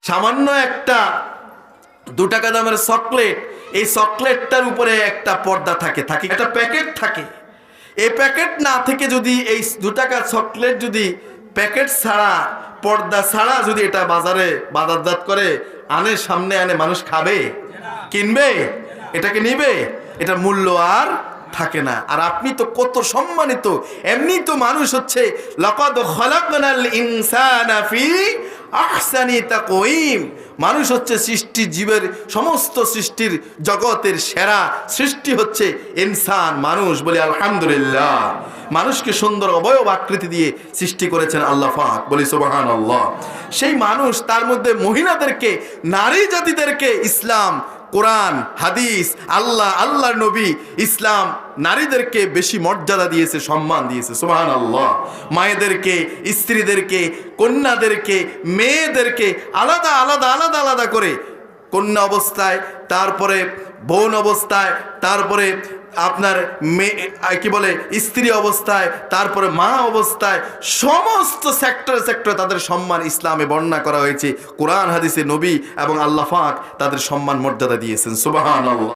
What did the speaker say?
সামান্য একটা 2 টাকা দামের চকলেট, এই চকলেটটার উপরে একটা পর্দা থাকে, একটা প্যাকেট থাকে। এই প্যাকেট না থেকে যদি এই 2 টাকা চকলেট যদি প্যাকেট ছাড়া, পর্দা ছাড়া যদি এটা বাজারে বাজারজাত করে আনে, সামনে আনে, মানুষ খাবে? কিনবে? এটাকে নিবে? এটা মূল্য আর থাকে না। আর আপনি তো কত সম্মানিত, এমনি তো মানুষ হচ্ছে লাকাদ খালাকনাল ইনসানা ফি আহসানি তাকওয়িম, মানুষ হচ্ছে সৃষ্টি জীবের সমস্ত সৃষ্টির জগতের সেরা সৃষ্টি হচ্ছে ইনসান, মানুষ। বলি আলহামদুলিল্লাহ। মানুষকে সুন্দর অবয়ব আকৃতি দিয়ে সৃষ্টি করেছেন আল্লাহ পাক, বলি সুবহানাল্লাহ। সেই মানুষ, তার মধ্যে মহিলাদেরকে, নারী জাতিদেরকে ইসলাম, কোরআন, হাদিস, আল্লাহর নবী, ইসলাম নারীদেরকে বেশি মর্যাদা দিয়েছে, সম্মান দিয়েছে। সুবহানাল্লাহ। মায়েদেরকে, স্ত্রীদেরকে, কন্যাদেরকে, মেয়েদেরকে আলাদা আলাদা আলাদা আলাদা করে, কন্যা অবস্থায়, তারপরে বোন অবস্থায়, তারপরে আপনার কি বলে স্ত্রী অবস্থায়, তারপরে মা অবস্থায়, সমস্ত সেক্টরে তাদের সম্মান ইসলামে বর্ণনা করা হয়েছে। কোরআন হাদিসে নবী এবং আল্লাহ পাক তাদের সম্মান মর্যাদা দিয়েছেন। সুবহানাল্লাহ।